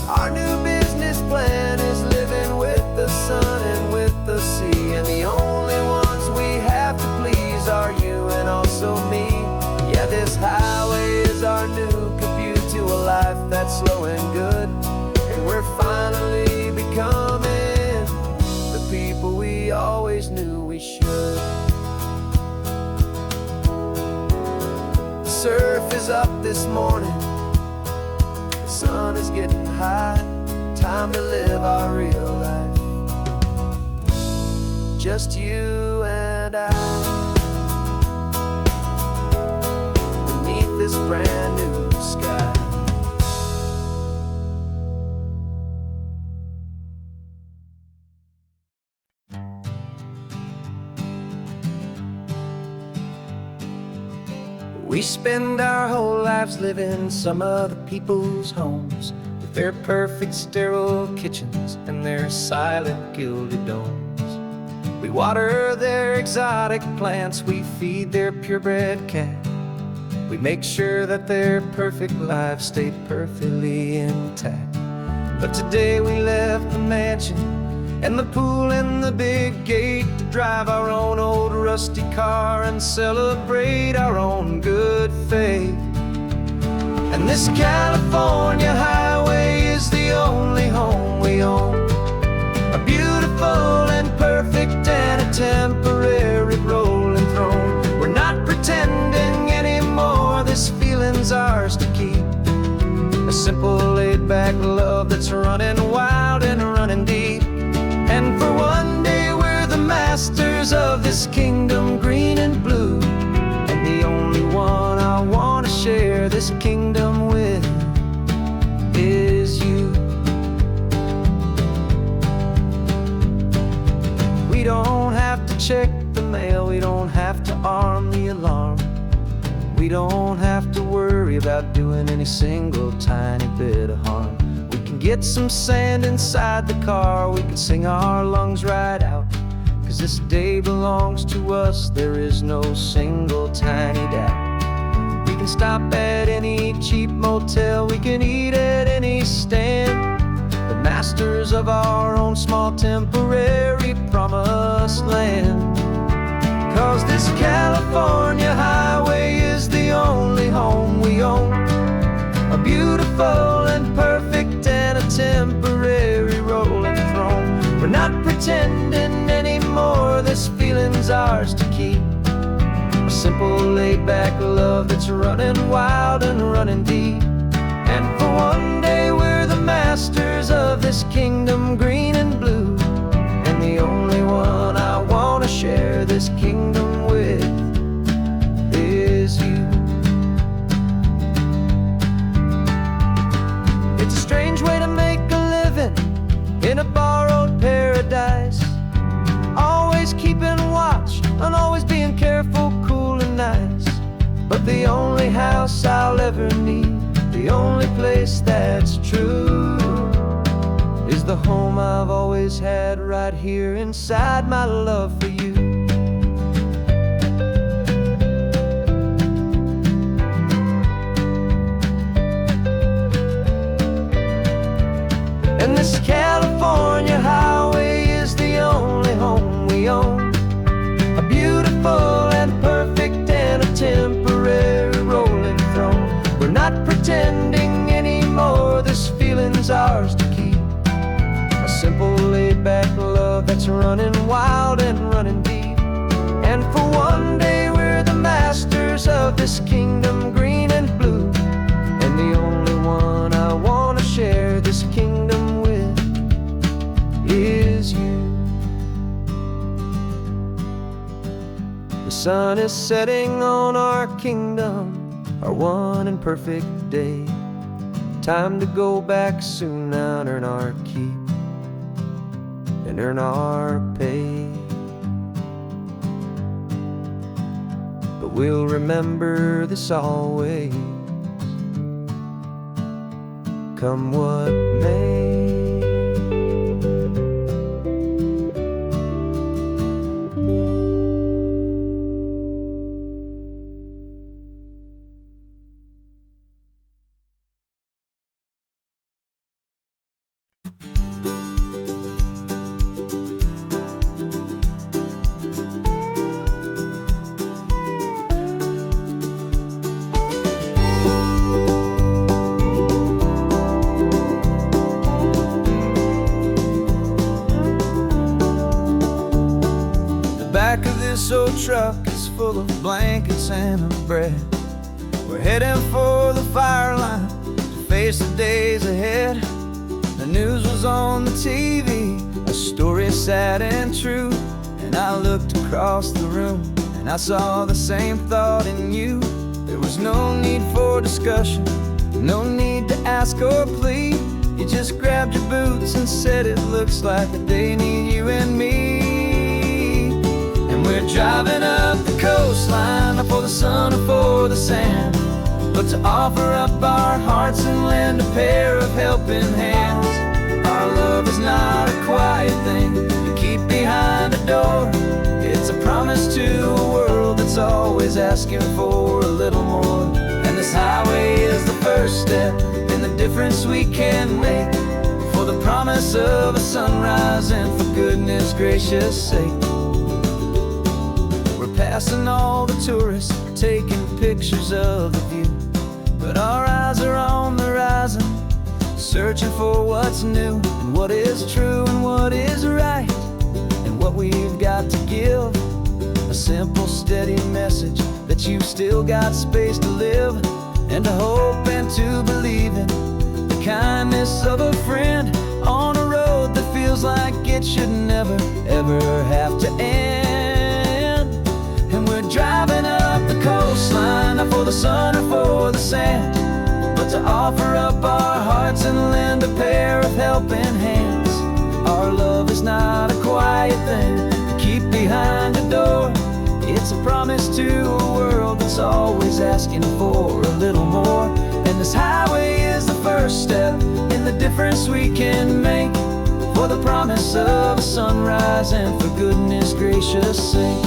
Our new business plan is living with the sun and with the sea, and the only ones we have to please are you and also me. Yeah, this highway is our new commute to a life that's slow and good, and we're finally becoming the people we always knew we should. The surf is up this morning, the sun is getting high. Time to live our real life, just you and I, beneath this brand new sky. We spend our whole lives living some other people's homes, with their perfect sterile kitchens and their silent gilded domes. We water their exotic plants, we feed their purebred cat. We make sure that their perfect lives stay perfectly intact. But today we left the mansion and the pool and the big gate to drive our own old rusty car and celebrate our own good faith. And this California highway is the only home we own, a beautiful and perfect and a temporary rolling throne. We're not pretending anymore, this feeling's ours to keep, a simple laid-back love that's running wild and running deep. And for one day we're the masters of this kingdom green and blue, and the only one I want to share this kingdom with is you. We don't have to check the mail, we don't have to arm the alarm, we don't have to worry about doing any single tiny bit of harm. We can get some sand inside the car, we can sing our lungs right out, 'cause this day belongs to us, there is no single tiny doubt. We can stop at any cheap motel, we can eat at any stand, the masters of our own small temporary promised land. 'Cause this California highway is the only home we own, a beautiful and perfect and a temporary rolling throne. We're not pretending anymore, this feeling's ours to keep, a simple laid-back love that's running wild and running deep. And for one day we're the masters of this kingdom green and blue, and the only one I want to share this kingdom with is you. It's a strange way to make a living in a borrowed paradise, always keeping watch and always being careful, cool and nice. But the only house I'll ever need, the only place that's true, is the home I've always had right here inside my love for you. And this California highway is the only home we own, a beautiful and perfect and a temporary rolling throne. We're not pretending anymore, this feeling's ours to keep, a simple laid-back love that's running wild and running deep. And for one day we're the masters of this kingdom green and blue, and the only one I want to share this kingdom with is you. The sun is setting on our kingdom, our one and perfect day. Time to go back soon now and earn our keep and earn our pay. But we'll remember this always, come what may. The back of this old truck is full of blankets and of bread. We're heading for the fire line to face the days ahead. The news was on the TV, a story sad and true. And I looked across the room and I saw the same thought in you. There was no need for discussion, no need to ask or plead. You just grabbed your boots and said it looks like the day need you and me. And we're driving up the coastline, not for the sun or for the sand, but to offer up our hearts and lend a pair of helping hands. Our love is not a quiet thing you keep behind a door. It's a promise to a world that's always asking for a little more. And this highway is the first step in the difference we can make, for the promise of a sunrise and for goodness gracious sake. We're passing all the tourists, taking pictures of the view, but our eyes are on the horizon, searching for what's new and what is true and what is right, and what we've got to give. A simple, steady message that you've still got space to live, and to hope and to believe in the kindness of a friend on a road that feels like it should never, ever have to end. And we're driving up the coastline, not for the sun or for the sand, but to offer up our hearts and lend a pair of helping hands. Our love is not a quiet thing to keep behind a door. It's a promise to a world that's always asking for a little more. And this highway is the first step in the difference we can make, for the promise of a sunrise and for goodness gracious sake.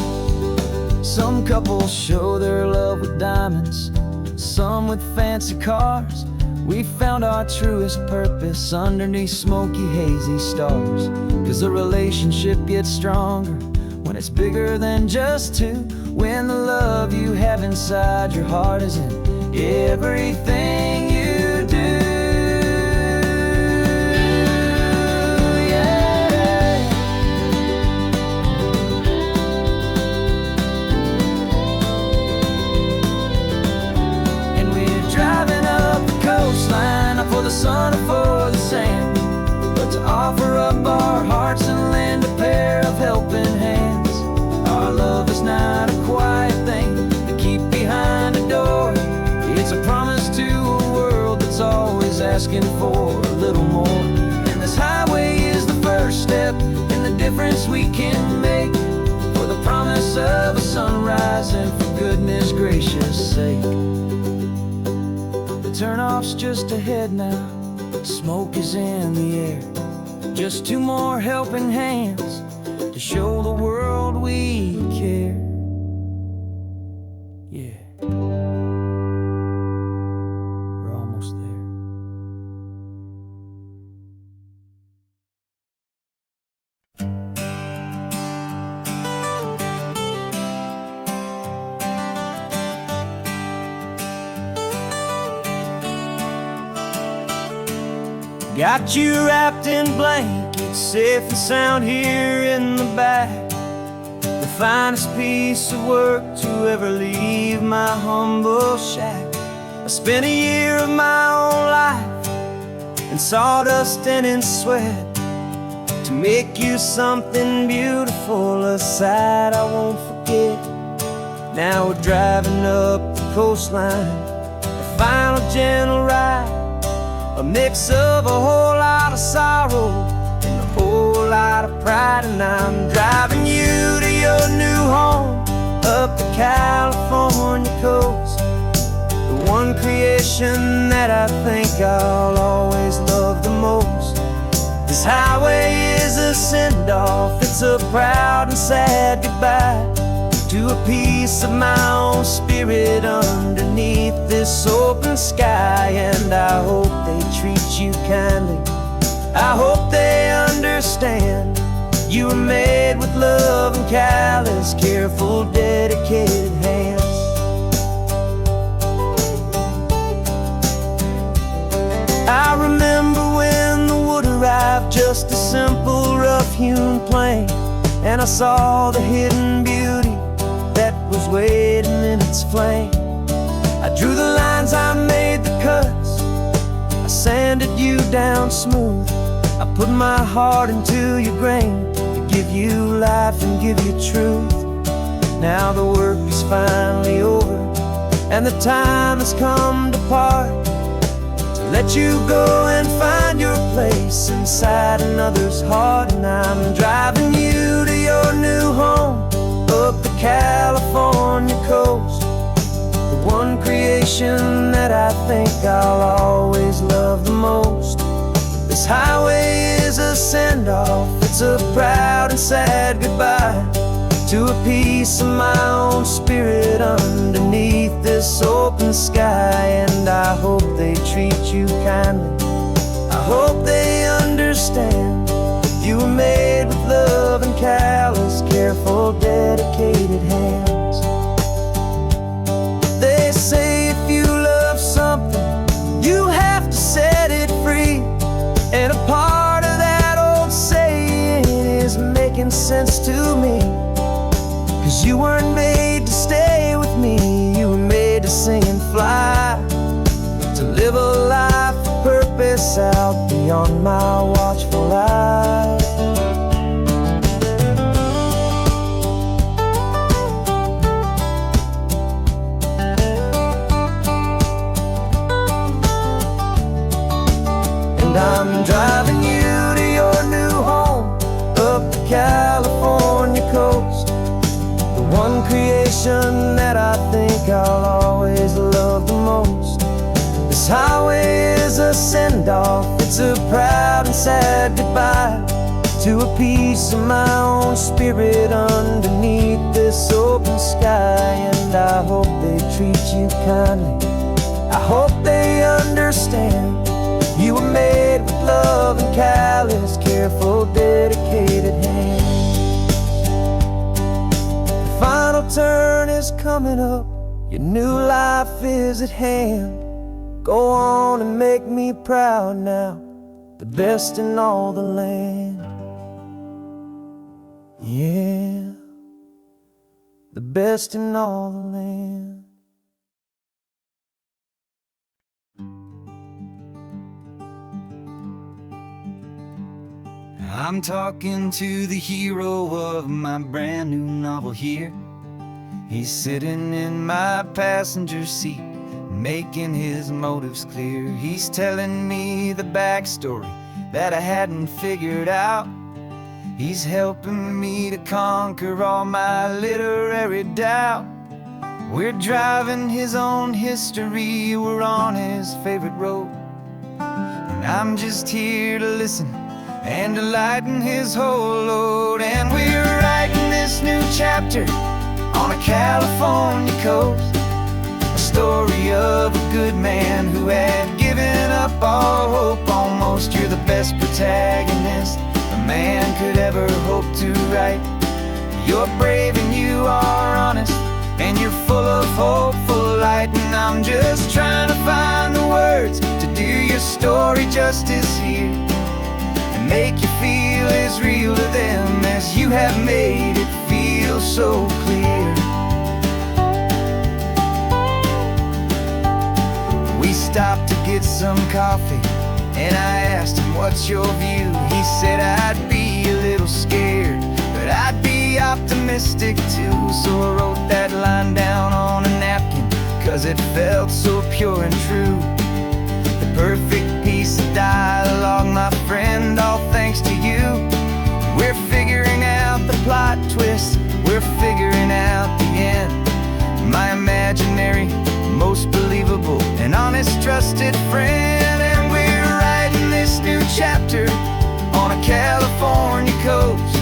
Some couples show their love with diamonds, some with fancy cars. We found our truest purpose underneath smoky, hazy stars. 'Cause the relationship gets stronger when it's bigger than just two, when the love you have inside your heart is in everything you do. Yeah. And we're driving up the coastline, not for the sun or for the sand, but to offer up our hearts and lend a pair of helping hands. Our love is not a quiet thing to keep behind a door. It's a promise to a world that's always asking for a little more. And this highway is the first step in the difference we can make, for the promise of a sunrise and for goodness gracious sake. The turnoff's just ahead now, smoke is in the air. Just two more helping hands to show the world we care. Yeah, we're almost there. Got you wrapped in blankets, safe and sound here in the back. The finest piece of work to ever leave my humble shack. I spent a year of my own life in sawdust and in sweat to make you something beautiful, a sight I won't forget. Now we're driving up the coastline, the final gentle ride, a mix of a whole lot of sorrow and a whole lot of pride. And I'm driving you to your new home up the California coast, the one creation that I think I'll always love the most. This highway is a send-off, it's a proud and sad goodbye to a piece of my own spirit underneath this open sky. And I hope they treat you kindly I hope they understand you were made with love and callous, careful, dedicated hands. I remember when the wood arrived, just a simple rough-hewn plank, and I saw the hidden beauty that was waiting in its flame. I drew the lines, I made the cuts, I sanded you down smooth. I put my heart into your grain to give you life and give you truth. Now the work is finally over, and the time has come to part, to let you go and find your place inside another's heart. And I'm driving you to your new home up the California coast, the one creation that I think I'll always love the most. This highway is a send-off, it's a proud and sad goodbye to a piece of my own spirit underneath this open sky. And I hope they treat you kindly, I hope they understand you were made with love and callous, careful, dedicated hands. They say if you love something, you have to set it free. And a part of that old saying is making sense to me, 'cause you weren't made to stay with me, you were made to sing and fly, to live a life of purpose out beyond my watchful eye. And I'm driving you to your new home up the California coast, the one creation that I think I'll always love the most. This highway is a send-off, it's a proud and sad goodbye to a piece of my own spirit underneath this open sky. And I hope they treat you kindly, I hope they understand you were made with love and callous, careful, dedicated hands. The final turn is coming up, your new life is at hand. Go on and make me proud now, the best in all the land. Yeah, the best in all the land. I'm talking to the hero of my brand new novel here. He's sitting in my passenger seat, making his motives clear. He's telling me the backstory that I hadn't figured out. He's helping me to conquer all my literary doubt. We're driving his own history, we're on his favorite road, and I'm just here to listen and to lighten his whole load. And we're writing this new chapter on a California coast, a story of a good man who had given up all hope almost. You're the best protagonist a man could ever hope to write. You're brave and you are honest, and you're full of hopeful light. And I'm just trying to find the words to do your story justice here, make you feel as real to them as you have made it feel so clear. We stopped to get some coffee, and I asked him, what's your view? He said, I'd be a little scared, but I'd be optimistic too. So I wrote that line down on a napkin, 'cause it felt so pure and true. The perfect piece of dialogue, my friend, all thanks to you. We're figuring out the plot twist, we're figuring out the end. My imaginary, most believable and honest trusted friend. And we're writing this new chapter on a California coast,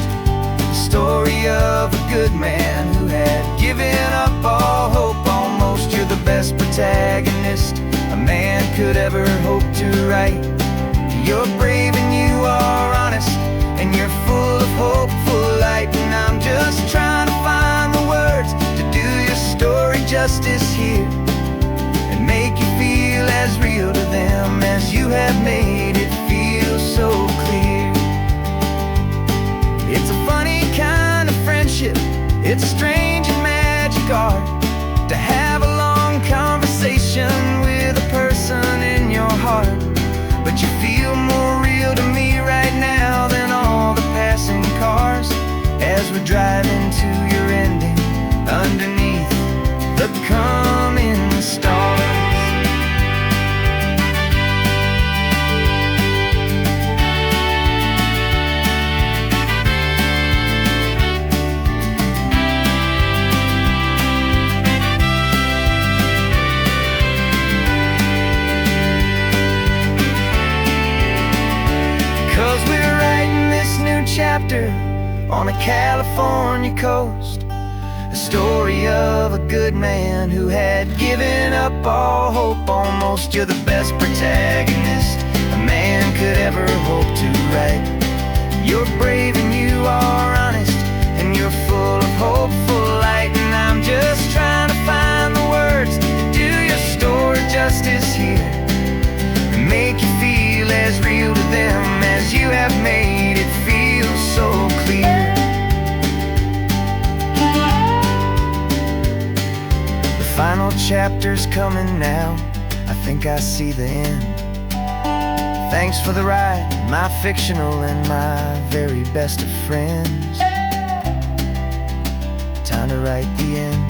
the story of a good man who had given up all hope almost. You're the best protagonist a man could ever hope to write. You're brave and you justice here and make you feel as real to them as you have made it feel so clear. It's a funny kind of friendship, it's a strange and magic art to have a long conversation with a person in your heart. But you feel more real to me right now than all the passing cars as we're driving to your ending underneath the coming stars. 'Cause we're writing this new chapter on a California coast, a story of a good man who had given up all hope almost. You're the best protagonist a man could ever hope to write. You're brave and you are honest, and you're full of hopeful light. And I'm just trying to find the words to do your story justice here and make you feel as real to them as you have made it feel so clear. The final chapter's coming now, I think I see the end. Thanks for the ride, my fictional and my very best of friends. Time to write the end.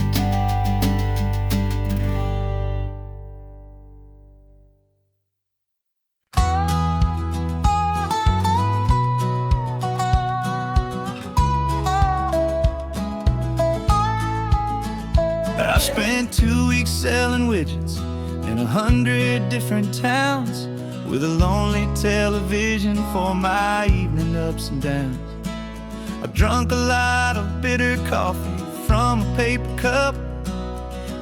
I spent 2 weeks selling widgets in 100 different towns, with a lonely television for my evening ups and downs. I drunk a lot of bitter coffee from a paper cup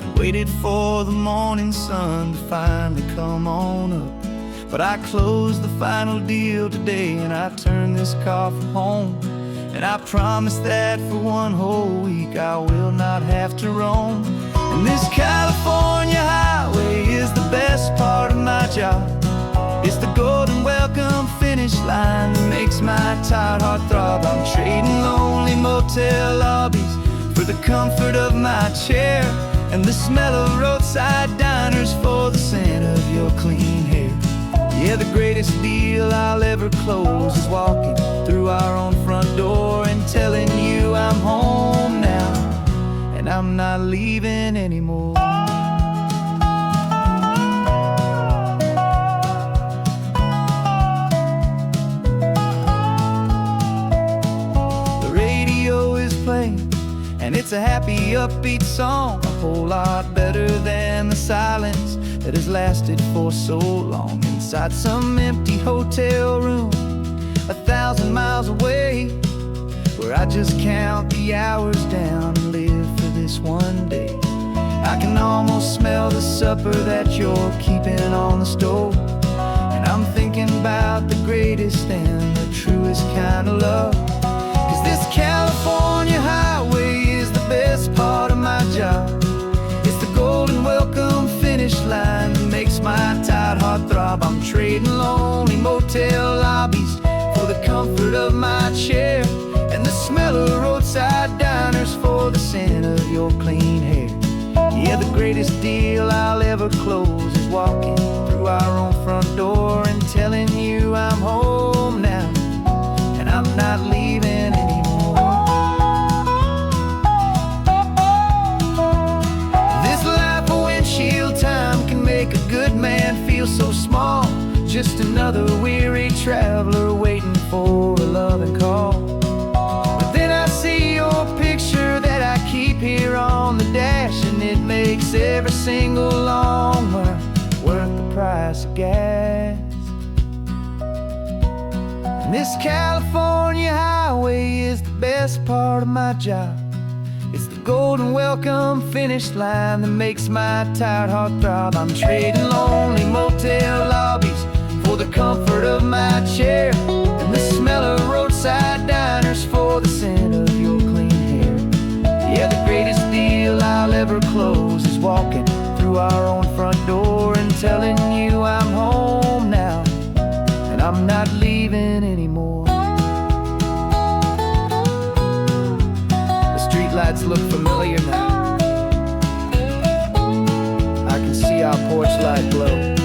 and waited for the morning sun to finally come on up. But I closed the final deal today and I turned this car from home. And I promise that for one whole week I will not have to roam. And this California highway is the best part of my job. It's the golden welcome finish line that makes my tired heart throb. I'm trading lonely motel lobbies for the comfort of my chair and the smell of roadside diners for the scent of your clean hair. Yeah, the greatest deal I'll ever close is walking through our own front door and telling you I'm home now and I'm not leaving anymore. The radio is playing and it's a happy, upbeat song, a whole lot better than the silence that has lasted for so long. Inside some empty hotel room 1,000 miles away, where I just count the hours down and live for this one day. I can almost smell the supper that you're keeping on the stove, and I'm thinking about the greatest and the truest kind of love. 'Cause this California highway is the best part of my job. It's the golden welcome finish line that makes my tired heart throb. I'm trading lonely motel lobbies for the comfort of my chair and the smell of roadside diners for the scent of your clean hair. Yeah, the greatest deal I'll ever close is walking through our own front door and telling you I'm home now and I'm not leaving anymore. This life of windshield time can make a good man feel so small, just another weary traveler waiting for a loving call. But then I see your picture that I keep here on the dash, and it makes every single long mile worth the price of gas. And this California highway is the best part of my job. It's the golden welcome finish line that makes my tired heart throb. I'm trading lonely motel lobbies for the comfort of my chair and the smell of roadside diners for the scent of your clean hair. Yeah, the greatest deal I'll ever close is our porch light glow.